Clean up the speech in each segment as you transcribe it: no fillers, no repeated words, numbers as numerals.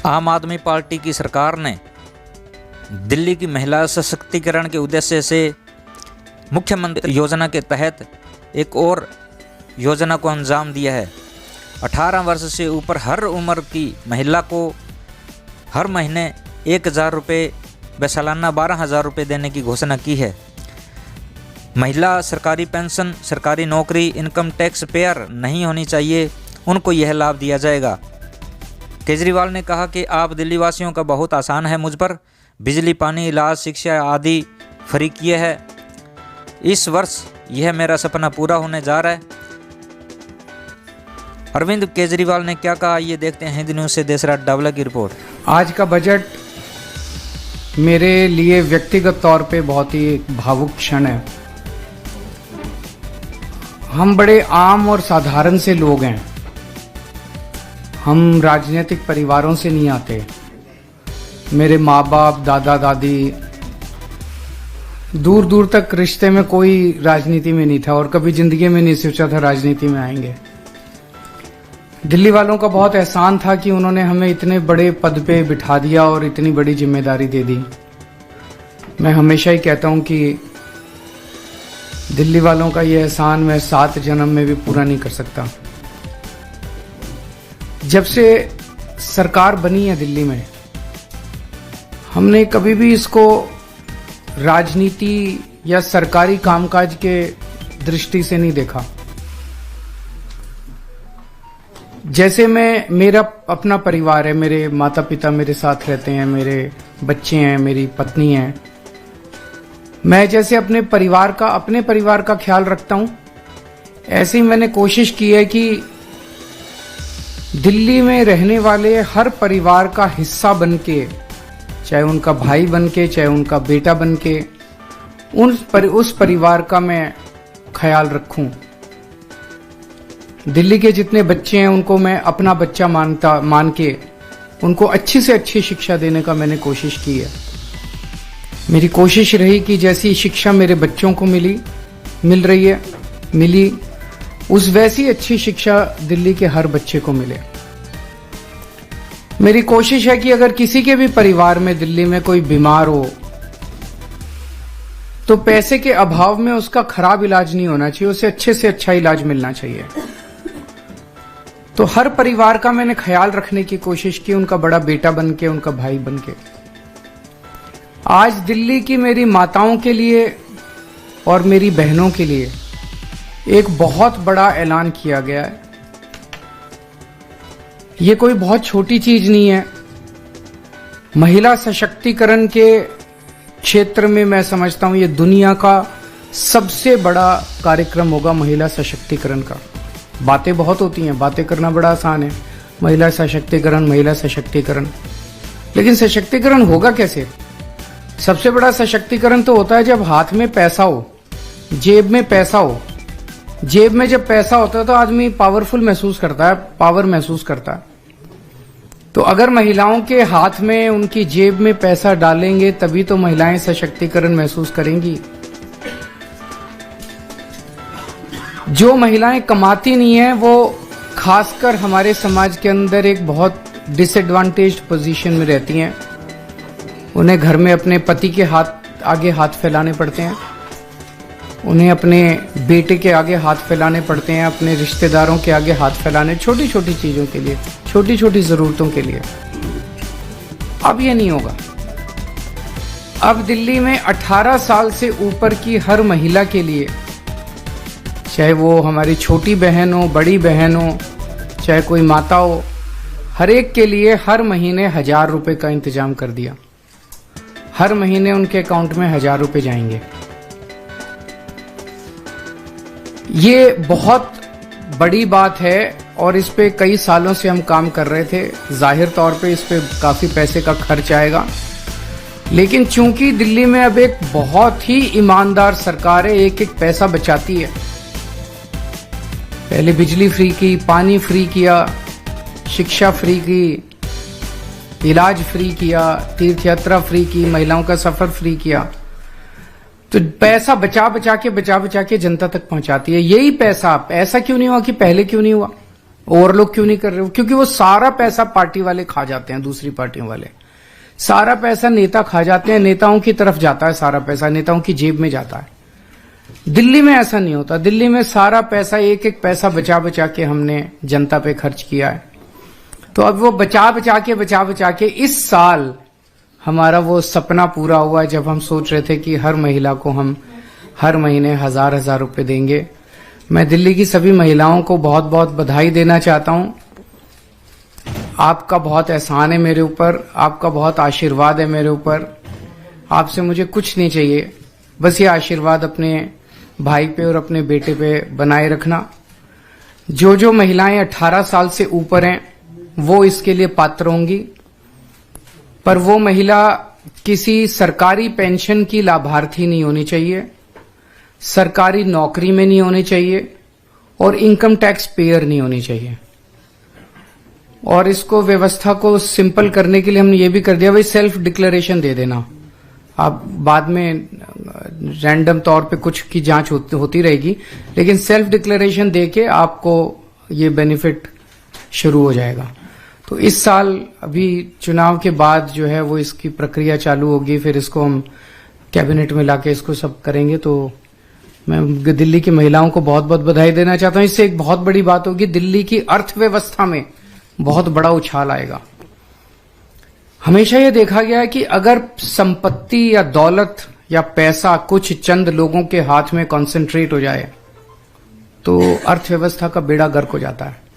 आम आदमी पार्टी की सरकार ने दिल्ली की महिला सशक्तिकरण के उद्देश्य से मुख्यमंत्री योजना के तहत एक और योजना को अंजाम दिया है। 18 वर्ष से ऊपर हर उम्र की महिला को हर महीने 1000 रुपये व सालाना 12,000 रुपये देने की घोषणा की है। महिला सरकारी पेंशन, सरकारी नौकरी, इनकम टैक्स पेयर नहीं होनी चाहिए, उनको यह लाभ दिया जाएगा। केजरीवाल ने कहा कि आप दिल्ली वासियों का बहुत आसान है मुझ पर, बिजली, पानी, इलाज, शिक्षा आदि फ्री किए हैं। इस वर्ष यह मेरा सपना पूरा होने जा रहा है। अरविंद केजरीवाल ने क्या कहा, ये देखते हैं हिंदी न्यूज़ से देशराज डावला की रिपोर्ट। आज का बजट मेरे लिए व्यक्तिगत तौर पे बहुत ही भावुक क्षण है। हम बड़े आम और साधारण से लोग हैं। हम राजनीतिक परिवारों से नहीं आते। मेरे माँ बाप, दादा दादी, दूर दूर तक रिश्ते में कोई राजनीति में नहीं था और कभी जिंदगी में नहीं सोचा था राजनीति में आएंगे। दिल्ली वालों का बहुत एहसान था कि उन्होंने हमें इतने बड़े पद पे बिठा दिया और इतनी बड़ी जिम्मेदारी दे दी। मैं हमेशा ही कहता हूं कि दिल्ली वालों का ये एहसान मैं 7 जन्म में भी पूरा नहीं कर सकता। जब से सरकार बनी है दिल्ली में, हमने कभी भी इसको राजनीति या सरकारी कामकाज के दृष्टि से नहीं देखा। जैसे मेरा अपना परिवार है, मेरे माता पिता मेरे साथ रहते हैं, मेरे बच्चे हैं, मेरी पत्नी है। मैं जैसे अपने परिवार का ख्याल रखता हूं, ऐसे ही मैंने कोशिश की है कि दिल्ली में रहने वाले हर परिवार का हिस्सा बनके, चाहे उनका भाई बनके, चाहे उनका बेटा बनके, उस परिवार का मैं ख्याल रखूं। दिल्ली के जितने बच्चे हैं उनको मैं अपना बच्चा मान के उनको अच्छी से अच्छी शिक्षा देने का मैंने कोशिश की है। मेरी कोशिश रही कि जैसी शिक्षा मेरे बच्चों को मिली उस वैसी अच्छी शिक्षा दिल्ली के हर बच्चे को मिले। मेरी कोशिश है कि अगर किसी के भी परिवार में दिल्ली में कोई बीमार हो तो पैसे के अभाव में उसका खराब इलाज नहीं होना चाहिए, उसे अच्छे से अच्छा इलाज मिलना चाहिए। तो हर परिवार का मैंने ख्याल रखने की कोशिश की, उनका बड़ा बेटा बनके, उनका भाई बनके। आज दिल्ली की मेरी माताओं के लिए और मेरी बहनों के लिए एक बहुत बड़ा ऐलान किया गया है। ये कोई बहुत छोटी चीज नहीं है। महिला सशक्तिकरण के क्षेत्र में मैं समझता हूं ये दुनिया का सबसे बड़ा कार्यक्रम होगा महिला सशक्तिकरण का। बातें बहुत होती हैं, बातें करना बड़ा आसान है, महिला सशक्तिकरण, लेकिन सशक्तिकरण होगा कैसे? सबसे बड़ा सशक्तिकरण तो होता है जब हाथ में पैसा हो, जेब में पैसा हो। जेब में जब पैसा होता है तो आदमी पावरफुल महसूस करता है, पावर महसूस करता है। तो अगर महिलाओं के हाथ में, उनकी जेब में पैसा डालेंगे तभी तो महिलाएं सशक्तिकरण महसूस करेंगी। जो महिलाएं कमाती नहीं है वो खासकर हमारे समाज के अंदर एक बहुत डिसएडवांटेज्ड पोजीशन में रहती हैं। उन्हें घर में अपने पति के आगे हाथ फैलाने पड़ते हैं, उन्हें अपने बेटे के आगे हाथ फैलाने पड़ते हैं, अपने रिश्तेदारों के आगे हाथ फैलाने, छोटी छोटी चीजों के लिए, छोटी छोटी जरूरतों के लिए। अब ये नहीं होगा। अब दिल्ली में 18 साल से ऊपर की हर महिला के लिए, चाहे वो हमारी छोटी बहन हो, बड़ी बहन हो, चाहे कोई माता हो, हर एक के लिए हर महीने 1000 रुपए का इंतजाम कर दिया। हर महीने उनके अकाउंट में 1000 रुपए जाएंगे। ये बहुत बड़ी बात है और इस पे कई सालों से हम काम कर रहे थे। जाहिर तौर पे इस पे काफी पैसे का खर्च आएगा, लेकिन चूंकि दिल्ली में अब एक बहुत ही ईमानदार सरकार है, एक एक पैसा बचाती है। पहले बिजली फ्री की, पानी फ्री किया, शिक्षा फ्री की, इलाज फ्री किया, तीर्थ यात्रा फ्री की, महिलाओं का सफर फ्री किया। तो पैसा बचा बचा के जनता तक पहुंचाती है। यही पैसा, ऐसा क्यों नहीं हुआ कि पहले क्यों नहीं हुआ? ओवरलोड क्यों नहीं कर रहे हो? क्योंकि वो सारा पैसा पार्टी वाले खा जाते हैं, दूसरी पार्टियों वाले सारा पैसा नेता खा जाते हैं, नेताओं की तरफ जाता है सारा पैसा, नेताओं की जेब में जाता है। दिल्ली में ऐसा नहीं होता। दिल्ली में सारा पैसा, एक एक पैसा बचा बचा के हमने जनता पे खर्च किया है। तो अब वो बचा बचा के इस साल हमारा वो सपना पूरा हुआ जब हम सोच रहे थे कि हर महिला को हम हर महीने 1000 रुपए देंगे। मैं दिल्ली की सभी महिलाओं को बहुत बहुत बधाई देना चाहता हूं। आपका बहुत एहसान है मेरे ऊपर, आपका बहुत आशीर्वाद है मेरे ऊपर। आपसे मुझे कुछ नहीं चाहिए, बस ये आशीर्वाद अपने भाई पे और अपने बेटे पे बनाए रखना। जो महिलाएं 18 साल से ऊपर हैं वो इसके लिए पात्र होंगी, पर वो महिला किसी सरकारी पेंशन की लाभार्थी नहीं होनी चाहिए, सरकारी नौकरी में नहीं होनी चाहिए और इनकम टैक्स पेयर नहीं होनी चाहिए। और इसको व्यवस्था को सिंपल करने के लिए हमने ये भी कर दिया, भाई सेल्फ डिक्लेरेशन दे देना। आप बाद में रैंडम तौर पे कुछ की जांच होती रहेगी, लेकिन सेल्फ डिक्लेरेशन देके आपको ये बेनिफिट शुरू हो जाएगा। तो इस साल अभी चुनाव के बाद जो है वो इसकी प्रक्रिया चालू होगी, फिर इसको हम कैबिनेट में लाके इसको सब करेंगे। तो मैं दिल्ली की महिलाओं को बहुत बहुत बधाई देना चाहता हूं। इससे एक बहुत बड़ी बात होगी, दिल्ली की अर्थव्यवस्था में बहुत बड़ा उछाल आएगा। हमेशा यह देखा गया है कि अगर संपत्ति या दौलत या पैसा कुछ चंद लोगों के हाथ में कॉन्सेंट्रेट हो जाए तो अर्थव्यवस्था का बेड़ा गर्क हो जाता है।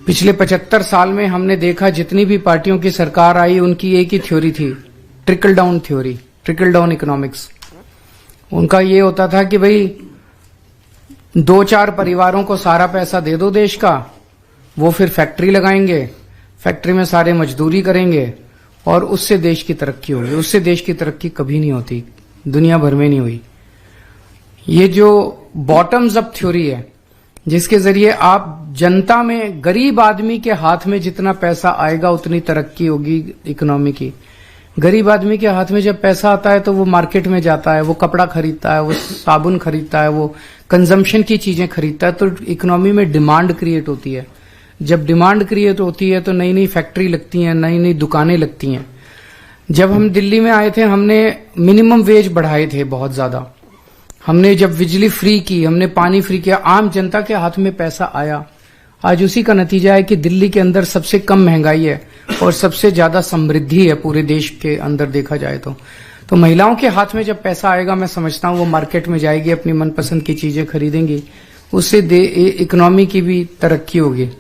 पिछले 75 साल में हमने देखा जितनी भी पार्टियों की सरकार आई उनकी एक ही थ्योरी थी, trickle down theory, trickle down economics. उनका ये होता था कि भाई 2-4 परिवारों को सारा पैसा दे दो देश का, वो फिर फैक्ट्री लगाएंगे, फैक्ट्री में सारे मजदूरी करेंगे और उससे देश की तरक्की होगी। उससे देश की तरक्की कभी नहीं होती, दुनिया भर में नहीं हुई। ये जो बॉटम्स अप थ्योरी है जिसके जरिए आप जनता में, गरीब आदमी के हाथ में जितना पैसा आएगा उतनी तरक्की होगी इकोनॉमी की। गरीब आदमी के हाथ में जब पैसा आता है तो वो मार्केट में जाता है, वो कपड़ा खरीदता है, वो साबुन खरीदता है, वो कंजम्पशन की चीजें खरीदता है, तो इकोनॉमी में डिमांड क्रिएट होती है। जब डिमांड क्रिएट होती है तो नई नई फैक्ट्री लगती हैं, नई नई दुकानें लगती हैं। जब हम दिल्ली में आए थे हमने मिनिमम वेज बढ़ाए थे बहुत ज्यादा। हमने जब बिजली फ्री की, हमने पानी फ्री किया, आम जनता के हाथ में पैसा आया। आज उसी का नतीजा है कि दिल्ली के अंदर सबसे कम महंगाई है और सबसे ज्यादा समृद्धि है पूरे देश के अंदर देखा जाए तो महिलाओं के हाथ में जब पैसा आएगा, मैं समझता हूं वो मार्केट में जाएगी, अपनी मनपसंद की चीजें खरीदेंगी, उससे इकोनॉमी की भी तरक्की होगी।